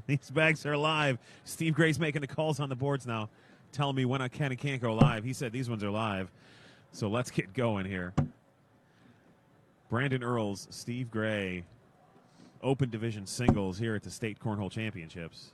These bags are live. Steve Gray's making the calls on the boards now, telling me when I can and can't go live. He said these ones are live. So let's get going here. Brandon Earls, Steve Gray, Open Division Singles here at the State Cornhole Championships.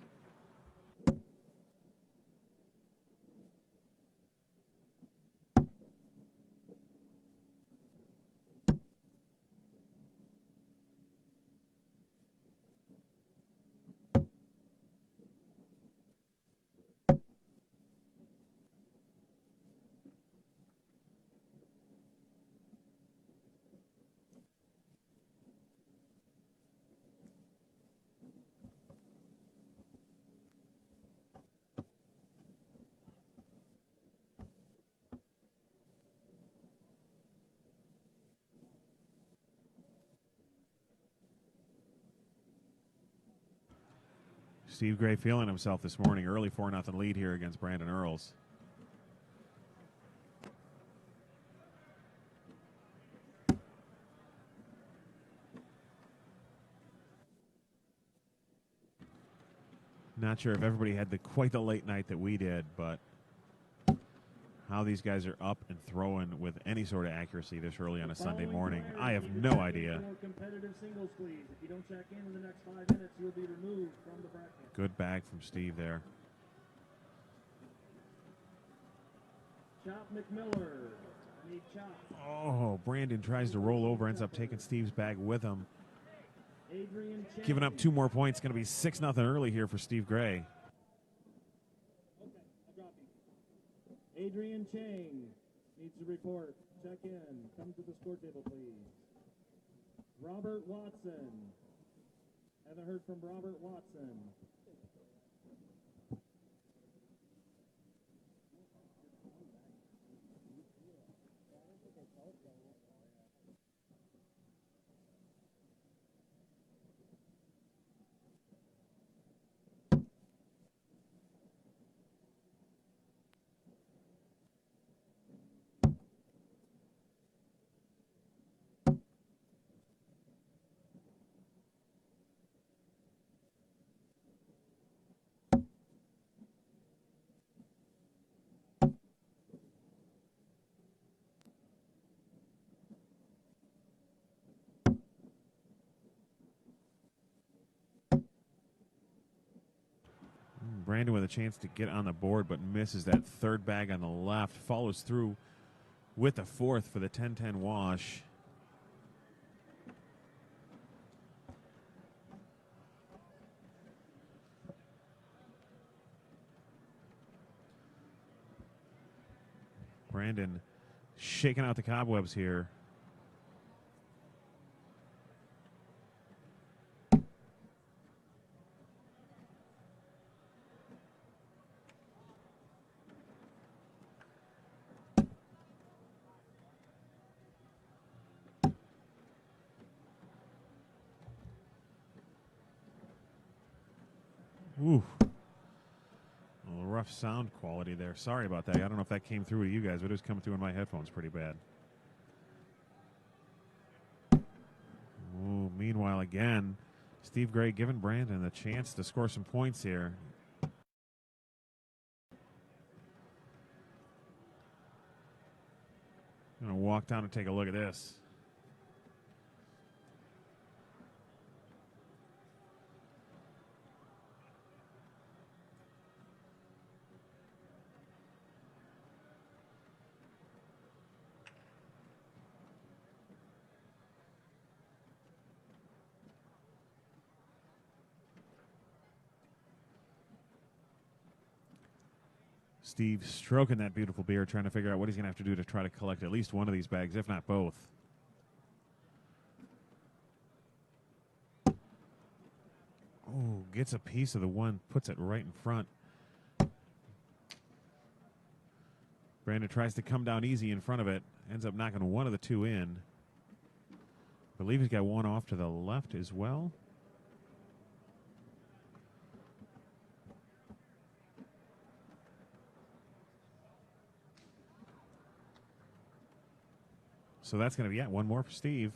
Steve Gray feeling himself this morning. Early 4-0 lead here against Brandon Earls. Not sure if everybody had quite the late night that we did, but how these guys are up and throwing with any sort of accuracy this early on a Sunday morning, I have no idea. Competitive singles, please. If you don't check in the next 5 minutes, you'll be removed from the bracket. Good bag from Steve there. Chop McMiller. Chop. Oh, Brandon tries to roll over, ends up taking Steve's bag with him. Giving up 2 more points. Going to be 6-0 early here for Steve Gray. Adrian Chang needs to report. Check in. Come to the score table, please. Robert Watson. Haven't heard from Robert Watson. Brandon with a chance to get on the board, but misses that third bag on the left. Follows through with the fourth for the 10-10 wash. Brandon shaking out the cobwebs here. Ooh. A little rough sound quality there. Sorry about that. I don't know if that came through to you guys, but it was coming through in my headphones pretty bad. Ooh, meanwhile, again, Steve Gray giving Brandon the chance to score some points here. I'm going to walk down and take a look at this. Steve stroking that beautiful beer, trying to figure out what he's going to have to do to try to collect at least one of these bags, if not both. Oh, gets a piece of the one, puts it right in front. Brandon tries to come down easy in front of it, ends up knocking one of the two in. I believe he's got one off to the left as well. So that's going to be, one more for Steve.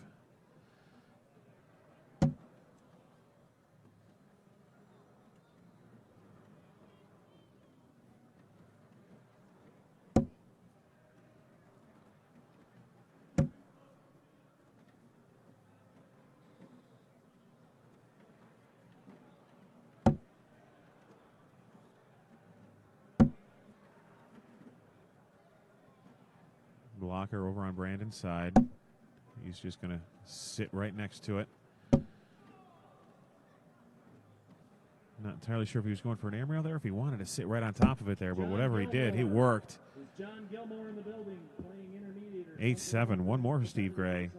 locker over on Brandon's side. He's just going to sit right next to it. Not entirely sure if he was going for an air mail there, if he wanted to sit right on top of it there, but whatever he did, he worked. 8-7, one more for Steve Gray.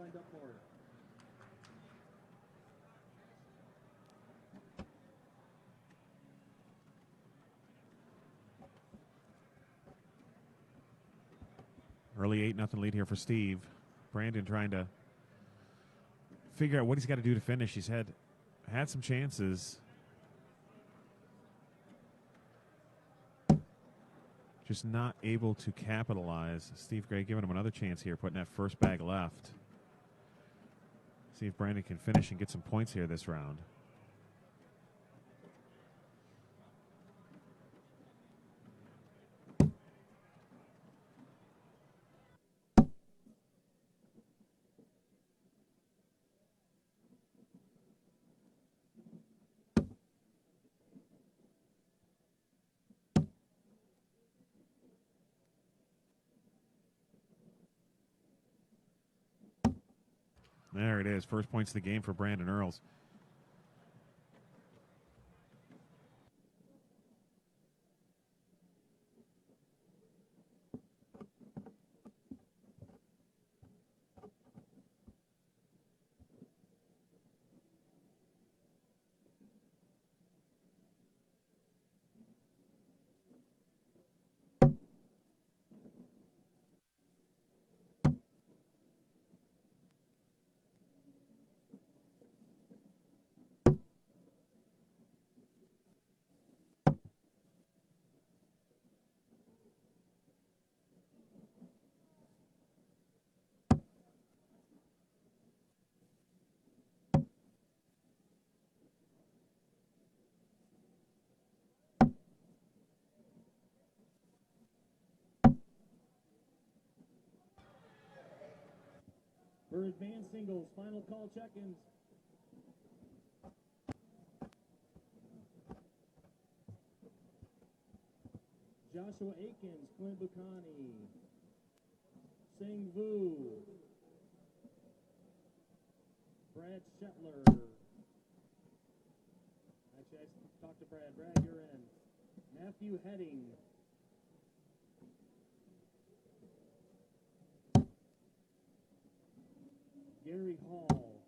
Early 8-0 lead here for Steve. Brandon trying to figure out what he's got to do to finish. He's had some chances. Just not able to capitalize. Steve Gray giving him another chance here, putting that first bag left. See if Brandon can finish and get some points here this round. There it is. First points of the game for Brandon Earls. For advanced singles, final call check-ins. Joshua Akins, Clint Bucani, Sing Vu, Brad Shetler. Actually, I talked to Brad. Brad, you're in. Matthew Heading. Gary Hall.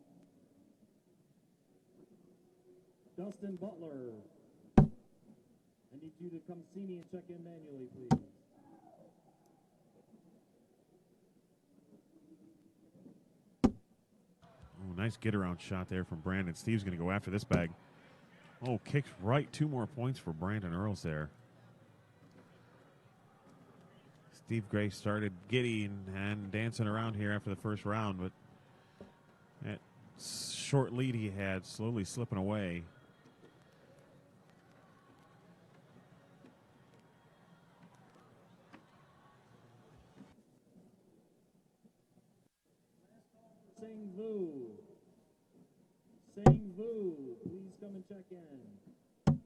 Dustin Butler. I need you to come see me and check in manually, please. Oh, nice get-around shot there from Brandon. Steve's going to go after this bag. Oh, kicks right. 2 more points for Brandon Earls there. Steve Gray started giddy and dancing around here after the first round, but that short lead he had slowly slipping away. Sing Vu. Sing Vu. Please come and check in.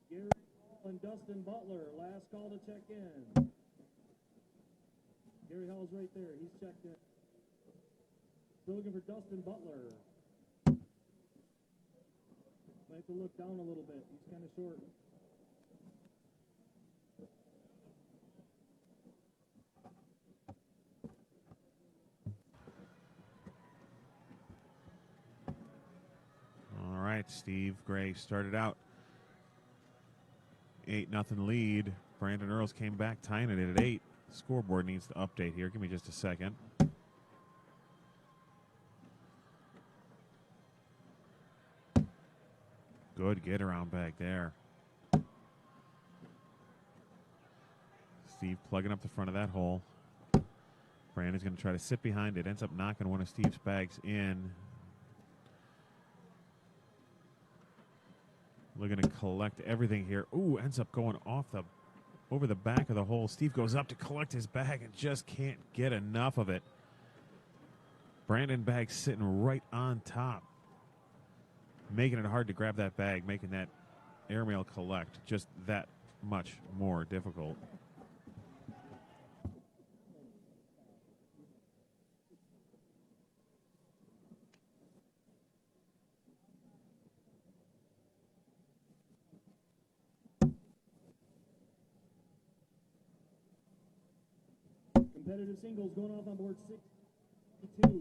Gary Hall and Dustin Butler. Last call to check in. Gary Hall's right there. He's checked in. Still looking for Dustin Butler. Might have to look down a little bit. He's kind of short. All right, Steve Gray started out 8-0 lead. Brandon Earls came back tying it at 8. Scoreboard needs to update here. Give me just a second. Good get around back there. Steve plugging up the front of that hole. Brandon's going to try to sit behind it. Ends up knocking one of Steve's bags in. Looking to collect everything here. Ooh, ends up going over the back of the hole. Steve goes up to collect his bag and just can't get enough of it. Brandon bag sitting right on top, making it hard to grab that bag, making that airmail collect just that much more difficult. Competitive singles going off on board 62.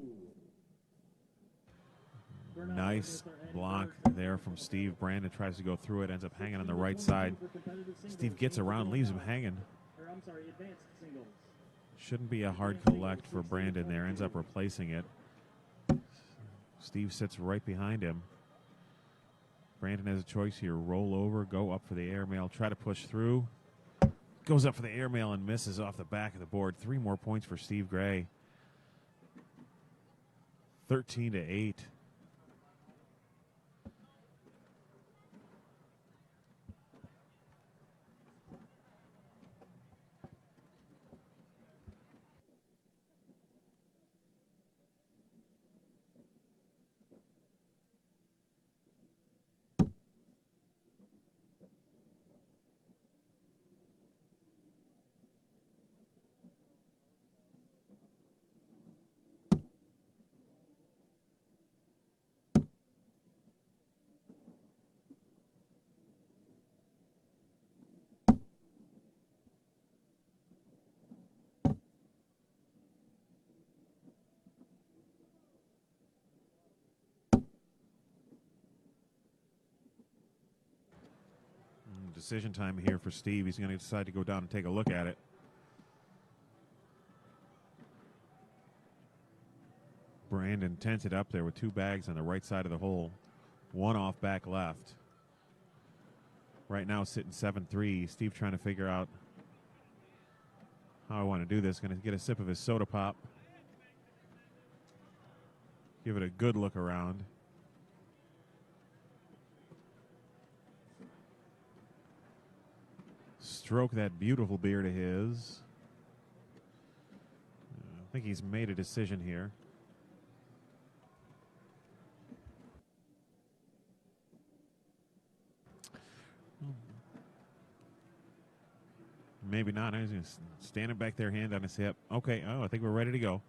Nice block there from Steve. Brandon tries to go through it, ends up hanging on the right side. Steve gets around, leaves him hanging. Advanced singles. Shouldn't be a hard collect for Brandon there, ends up replacing it. Steve sits right behind him. Brandon has a choice here, roll over, go up for the airmail, try to push through. Goes up for the airmail and misses off the back of the board. 3 more points for Steve Gray. 13-8. Decision time here for Steve. He's going to decide to go down and take a look at it. Brandon tented up there with 2 bags on the right side of the hole. 1 off back left. Right now sitting 7-3. Steve trying to figure out how I want to do this. Going to get a sip of his soda pop. Give it a good look around. Stroke that beautiful beard of his. I think he's made a decision here. Maybe not. He's standing back there, hand on his hip. Okay, I think we're ready to go.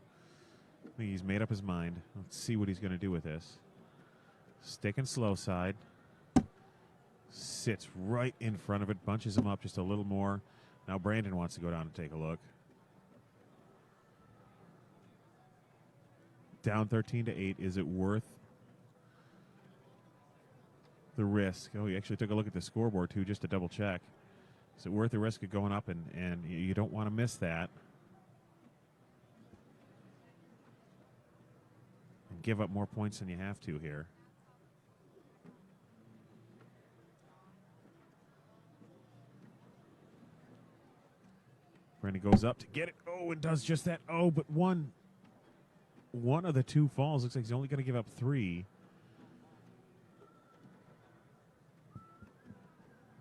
I think he's made up his mind. Let's see what he's going to do with this. Stick and slow side. Sits right in front of it, bunches him up just a little more. Now Brandon wants to go down and take a look. Down 13-8. Is it worth the risk? Oh, he actually took a look at the scoreboard too, just to double check. Is it worth the risk of going up and you don't want to miss that? And give up more points than you have to here. Brandon goes up to get it. Oh, and does just that. Oh, but one of the 2 falls. Looks like he's only going to give up 3.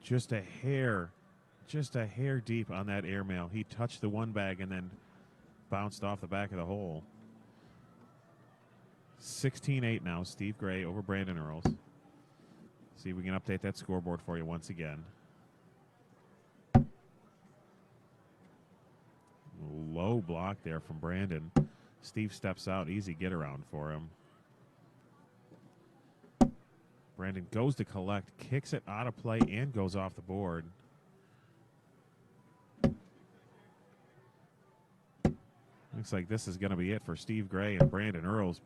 Just a hair deep on that airmail. He touched the 1 bag and then bounced off the back of the hole. 16-8 now. Steve Gray over Brandon Earls. See if we can update that scoreboard for you once again. Low block there from Brandon. Steve steps out. Easy get around for him. Brandon goes to collect, kicks it out of play, and goes off the board. Looks like this is going to be it for Steve Gray and Brandon Earls.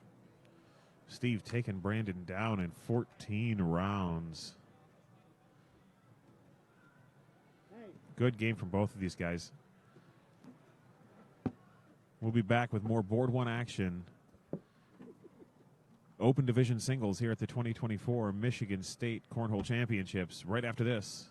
Steve taking Brandon down in 14 rounds. Good game from both of these guys. We'll be back with more Board 1 action. Open Division singles here at the 2024 Michigan State Cornhole Championships right after this.